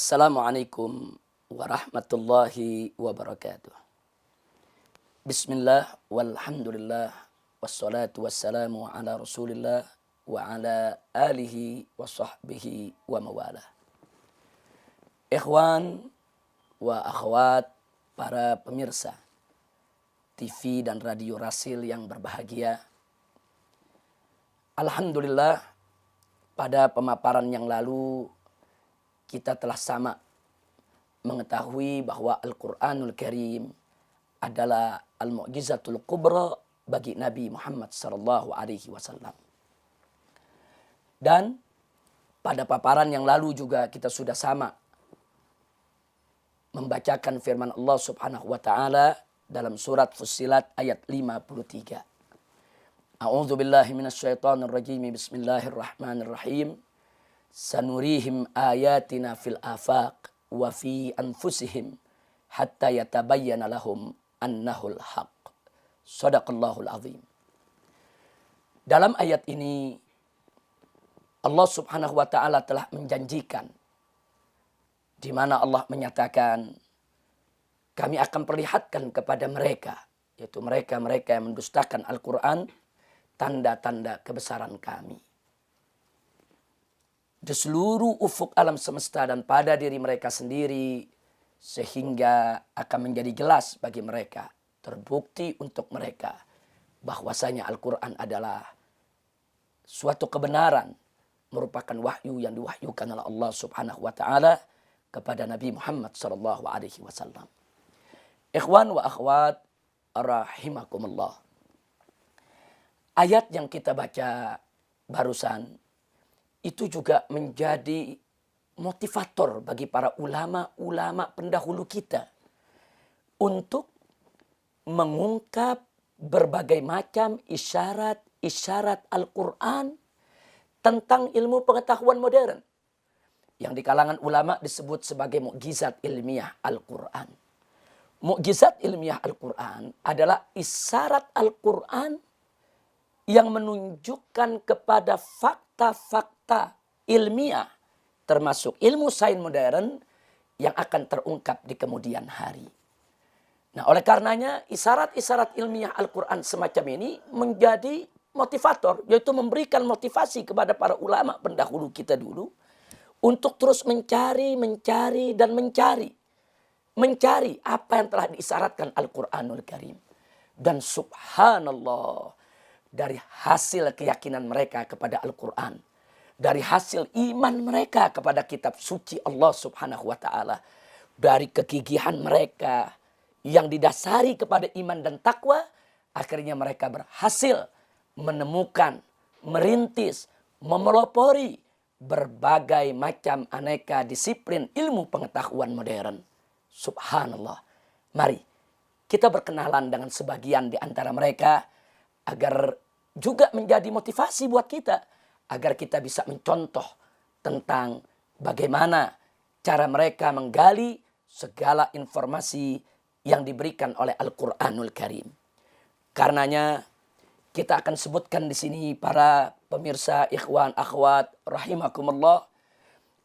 Assalamualaikum warahmatullahi wabarakatuh. Bismillah walhamdulillah wassalatu wassalamu ala rasulillah wa ala alihi wa sahbihi wa mawalah. Ikhwan wa akhwat, para pemirsa TV dan radio Rasil yang berbahagia. Alhamdulillah, pada pemaparan yang lalu kita telah sama mengetahui bahwa Al-Quranul Karim adalah al-mu'jizatul kubra bagi Nabi Muhammad SAW. Dan pada paparan yang lalu juga kita sudah sama membacakan firman Allah Subhanahu wa taala dalam surat Fussilat ayat 53. A'udzu billahi minasyaitonir rajim. Bismillahirrahmanirrahim. Sanurihim ayatina fil afaq wa fi anfusihim hatta yatabayyana lahum annahul haq. Shadaqallahul azim. Dalam ayat ini Allah Subhanahu wa taala telah menjanjikan, di mana Allah menyatakan, kami akan perlihatkan kepada mereka, yaitu mereka-mereka yang mendustakan Al-Quran, tanda-tanda kebesaran kami di seluruh ufuk alam semesta dan pada diri mereka sendiri, sehingga akan menjadi jelas bagi mereka, terbukti untuk mereka bahwasanya Al-Quran adalah suatu kebenaran, merupakan wahyu yang diwahyukan oleh Allah Subhanahu wa taala kepada Nabi Muhammad SAW. Ikhwan wa akhwat rahimakumullah. Ayat yang kita baca barusan itu juga menjadi motivator bagi para ulama-ulama pendahulu kita untuk mengungkap berbagai macam isyarat-isyarat Al-Quran tentang ilmu pengetahuan modern yang di kalangan ulama disebut sebagai mukjizat ilmiah Al-Quran. Mukjizat ilmiah Al-Quran adalah isyarat Al-Quran yang menunjukkan kepada fakta-fakta ilmiah, termasuk ilmu sains modern yang akan terungkap di kemudian hari. Nah, oleh karenanya isyarat-isyarat ilmiah Al-Quran semacam ini menjadi motivator, yaitu memberikan motivasi kepada para ulama pendahulu kita dulu untuk terus mencari apa yang telah diisyaratkan Al-Quranul Karim. Dan subhanallah, dari hasil keyakinan mereka kepada Al-Quran, dari hasil iman mereka kepada kitab suci Allah Subhanahu wa taala, dari kegigihan mereka yang didasari kepada iman dan takwa, akhirnya mereka berhasil menemukan, merintis, memelopori berbagai macam aneka disiplin ilmu pengetahuan modern. Subhanallah. Mari kita berkenalan dengan sebagian di antara mereka agar juga menjadi motivasi buat kita, agar kita bisa mencontoh tentang bagaimana cara mereka menggali segala informasi yang diberikan oleh Al-Quranul Karim. Karenanya kita akan sebutkan di sini para pemirsa, ikhwan, akhwat rahimakumullah,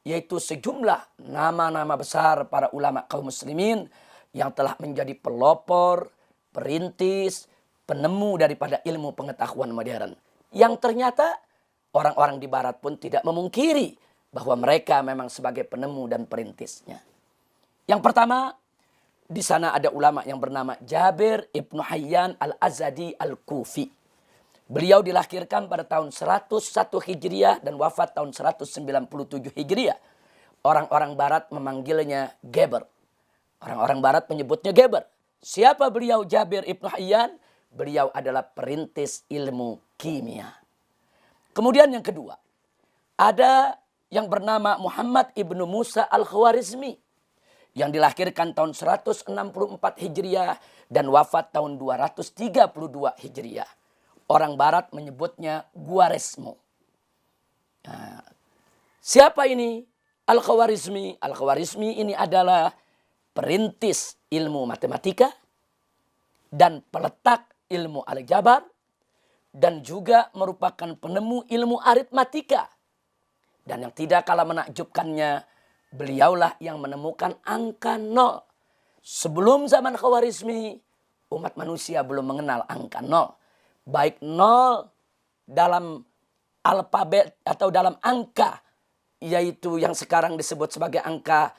yaitu sejumlah nama-nama besar para ulama kaum muslimin yang telah menjadi pelopor, perintis, penemu daripada ilmu pengetahuan modern. Yang ternyata orang-orang di barat pun tidak memungkiri bahwa mereka memang sebagai penemu dan perintisnya. Yang pertama, di sana ada ulama yang bernama Jabir ibnu Hayyan al-Azadi al-Kufi. Beliau dilahirkan pada tahun 101 Hijriah dan wafat tahun 197 Hijriah. Orang-orang barat memanggilnya Geber. Orang-orang barat menyebutnya Geber. Siapa beliau Jabir ibnu Hayyan? Beliau adalah perintis ilmu kimia. Kemudian yang kedua, ada yang bernama Muhammad ibnu Musa al-Khwarizmi yang dilahirkan tahun 164 Hijriah dan wafat tahun 232 Hijriah. Orang barat menyebutnya Khwarizmi. Nah, siapa ini Al-Khwarizmi? Al-Khwarizmi ini adalah perintis ilmu matematika dan peletak ilmu aljabar, dan juga merupakan penemu ilmu aritmatika. Dan yang tidak kalah menakjubkannya, beliaulah yang menemukan angka 0. Sebelum zaman Khawarizmi, umat manusia belum mengenal angka 0. Baik 0 dalam alfabet atau dalam angka, yaitu yang sekarang disebut sebagai angka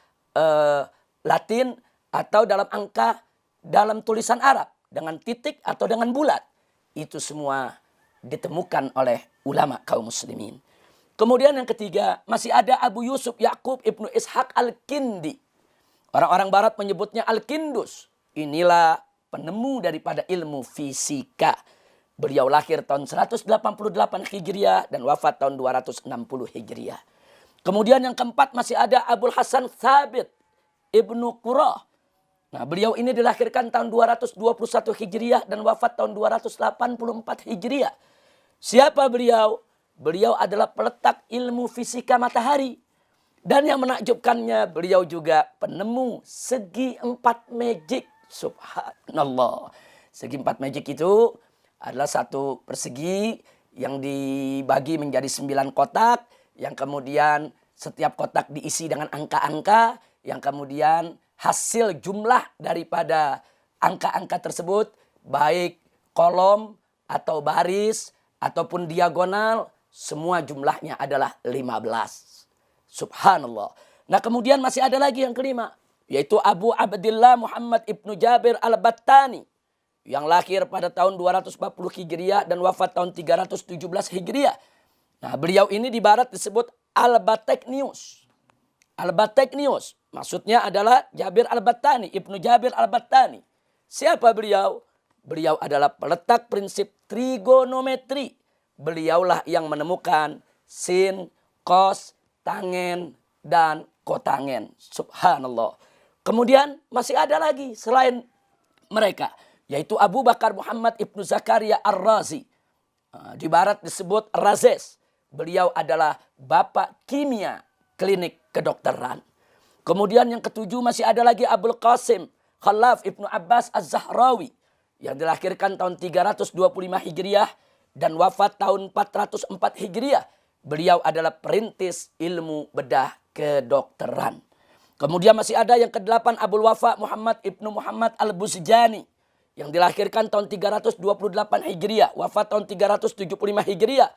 Latin, atau dalam angka dalam tulisan Arab dengan titik atau dengan bulat. Itu semua ditemukan oleh ulama kaum muslimin. Kemudian yang ketiga, masih ada Abu Yusuf Yaqub Ibnu Ishaq Al-Kindi. Orang-orang barat menyebutnya Al-Kindus. Inilah penemu daripada ilmu fisika. Beliau lahir tahun 188 Hijriah dan wafat tahun 260 Hijriah. Kemudian yang keempat masih ada Abul Hasan Thabit Ibnu Qurrah. Nah, beliau ini dilahirkan tahun 221 Hijriah dan wafat tahun 284 Hijriah. Siapa beliau? Beliau adalah peletak ilmu fisika matahari. Dan yang menakjubkannya, beliau juga penemu segi 4 magic. Subhanallah. Segi 4 magic itu adalah satu persegi yang dibagi menjadi 9 kotak, yang kemudian setiap kotak diisi dengan angka-angka, yang kemudian hasil jumlah daripada angka-angka tersebut, baik kolom atau baris ataupun diagonal, semua jumlahnya adalah 15. Subhanallah. Nah, kemudian masih ada lagi yang kelima, yaitu Abu Abdillah Muhammad Ibnu Jabir Al-Battani, yang lahir pada tahun 240 Hijriah dan wafat tahun 317 Hijriah. Nah, beliau ini di barat disebut Al-Bateknius. Al-Bateknius maksudnya adalah Jabir Al-Battani, Ibnu Jabir Al-Battani. Siapa beliau? Beliau adalah peletak prinsip trigonometri. Beliaulah yang menemukan sin, kos, tangen, dan kotangen. Subhanallah. Kemudian masih ada lagi selain mereka, yaitu Abu Bakar Muhammad Ibnu Zakaria Ar-Razi. Di barat disebut Razes. Beliau adalah bapak kimia klinik kedokteran. Kemudian yang ketujuh masih ada lagi Abul Qasim Khalaf Ibnu Abbas Az-Zahrawi, yang dilahirkan tahun 325 Hijriah dan wafat tahun 404 Hijriah. Beliau adalah perintis ilmu bedah kedokteran. Kemudian masih ada yang kedelapan Abul Wafa Muhammad Ibnu Muhammad Al-Buzjani, yang dilahirkan tahun 328 Hijriah, wafat tahun 375 Hijriah.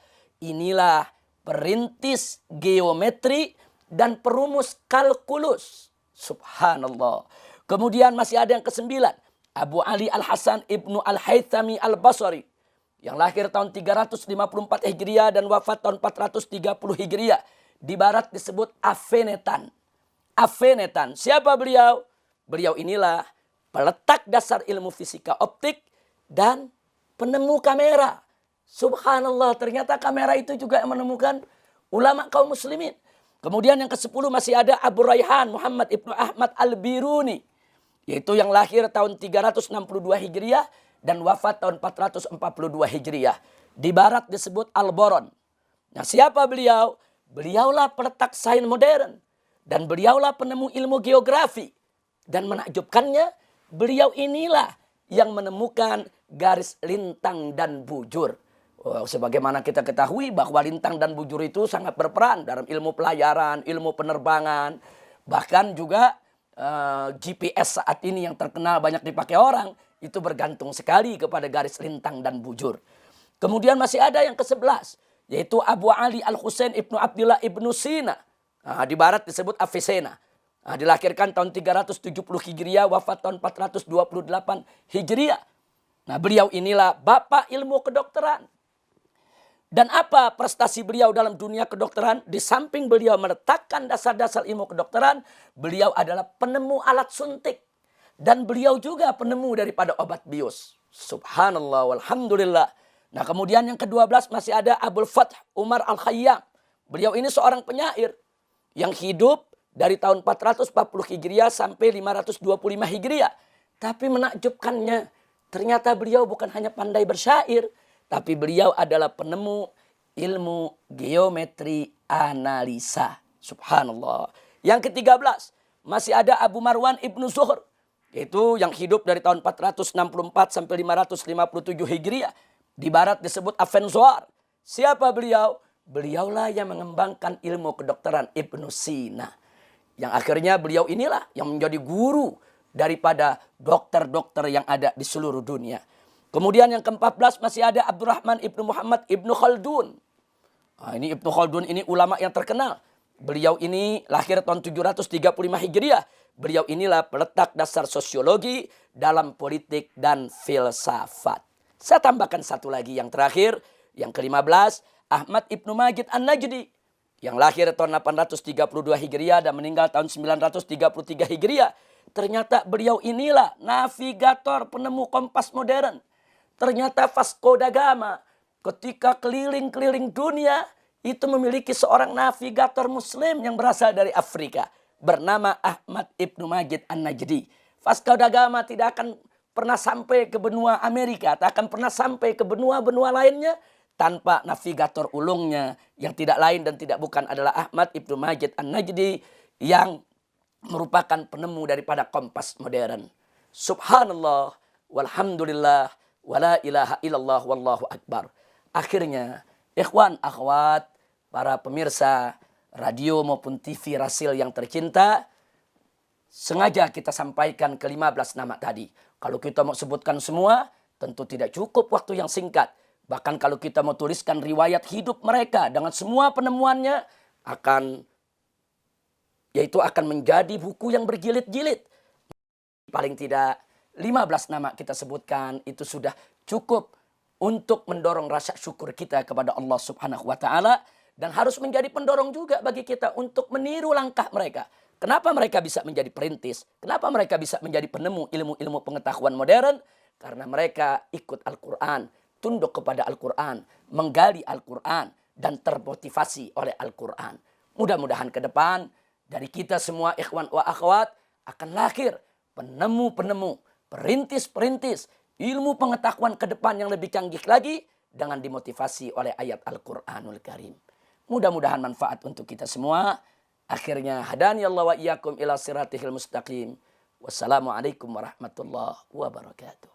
Inilah perintis geometri dan perumus kalkulus. Subhanallah. Kemudian masih ada yang kesembilan, Abu Ali Al-Hasan Ibnu Al-Haythami Al-Basri, yang lahir tahun 354 Hijriah dan wafat tahun 430 Hijriah. Di barat disebut Afenetan. Afenetan. Siapa beliau? Beliau inilah peletak dasar ilmu fisika optik dan penemu kamera. Subhanallah, ternyata kamera itu juga yang menemukan ulama kaum muslimin. Kemudian yang ke-10 masih ada Abu Raihan Muhammad Ibnu Ahmad Al-Biruni, yaitu yang lahir tahun 362 Hijriah dan wafat tahun 442 Hijriah. Di barat disebut Al-Boron. Nah, siapa beliau? Beliaulah peletak sains modern dan beliaulah penemu ilmu geografi. Dan menakjubkannya, beliau inilah yang menemukan garis lintang dan bujur. Sebagaimana kita ketahui bahwa lintang dan bujur itu sangat berperan dalam ilmu pelayaran, ilmu penerbangan. Bahkan juga GPS saat ini yang terkenal banyak dipakai orang, itu bergantung sekali kepada garis lintang dan bujur. Kemudian masih ada yang ke-11, yaitu Abu Ali Al-Husain Ibnu Abdullah Ibnu Sina. Di barat disebut Avicenna. Dilahirkan tahun 370 Hijriah, wafat tahun 428 Hijriah. Nah, beliau inilah bapak ilmu kedokteran. Dan apa prestasi beliau dalam dunia kedokteran? Di samping beliau meletakkan dasar-dasar ilmu kedokteran, beliau adalah penemu alat suntik. Dan beliau juga penemu daripada obat bius. Subhanallah walhamdulillah. Nah, kemudian yang ke-12 masih ada Abul Fath Umar Al-Khayyam. Beliau ini seorang penyair yang hidup dari tahun 440 Hijriah sampai 525 Hijriah. Tapi menakjubkannya, ternyata beliau bukan hanya pandai bersyair, tapi beliau adalah penemu ilmu geometri analisa. Subhanallah. Yang ke-13 masih ada Abu Marwan Ibnu Zuhr, yaitu yang hidup dari tahun 464 sampai 557 Hijriah. Di barat disebut Avenzoar. Siapa beliau? Beliaulah yang mengembangkan ilmu kedokteran Ibnu Sina. Yang akhirnya beliau inilah yang menjadi guru daripada dokter-dokter yang ada di seluruh dunia. Kemudian yang ke-14 masih ada Abdurrahman Ibnu Muhammad Ibnu Khaldun. Nah, ini Ibnu Khaldun ini ulama yang terkenal. Beliau ini lahir tahun 735 Hijriah. Beliau inilah peletak dasar sosiologi dalam politik dan filsafat. Saya tambahkan satu lagi yang terakhir. Yang ke-15 Ahmad Ibnu Majid An-Najdi. Yang lahir tahun 832 Hijriah dan meninggal tahun 933 Hijriah. Ternyata beliau inilah navigator penemu kompas modern. Ternyata Vasco da Gama ketika keliling-keliling dunia itu memiliki seorang navigator muslim yang berasal dari Afrika. Bernama Ahmad Ibnu Majid An-Najdi. Vasco da Gama tidak akan pernah sampai ke benua Amerika. Tak akan pernah sampai ke benua-benua lainnya tanpa navigator ulungnya yang tidak lain dan tidak bukan adalah Ahmad Ibnu Majid An-Najdi yang merupakan penemu daripada kompas modern. Subhanallah, walhamdulillah, wala ilaha illallah, wallahu akbar. Akhirnya, ikhwan, akhwat, para pemirsa radio maupun TV Rasil yang tercinta, sengaja kita sampaikan ke-15 nama tadi. Kalau kita mau sebutkan semua, tentu tidak cukup waktu yang singkat. Bahkan kalau kita mau tuliskan riwayat hidup mereka dengan semua penemuannya, yaitu akan menjadi buku yang berjilid-jilid. Paling tidak 15 nama kita sebutkan itu sudah cukup untuk mendorong rasa syukur kita kepada Allah Subhanahu wa taala dan harus menjadi pendorong juga bagi kita untuk meniru langkah mereka. Kenapa mereka bisa menjadi perintis? Kenapa mereka bisa menjadi penemu ilmu-ilmu pengetahuan modern? Karena mereka ikut Al-Quran, tunduk kepada Al-Quran, menggali Al-Quran dan termotivasi oleh Al-Quran. Mudah-mudahan ke depan dari kita semua ikhwan wa akhwat akan lahir penemu-penemu, perintis-perintis ilmu pengetahuan ke depan yang lebih canggih lagi dengan dimotivasi oleh ayat Al-Quranul Karim. Mudah-mudahan manfaat untuk kita semua. Akhirnya hadani Allah wa iyyakum ila siratihil mustaqim. Wassalamualaikum warahmatullahi wabarakatuh.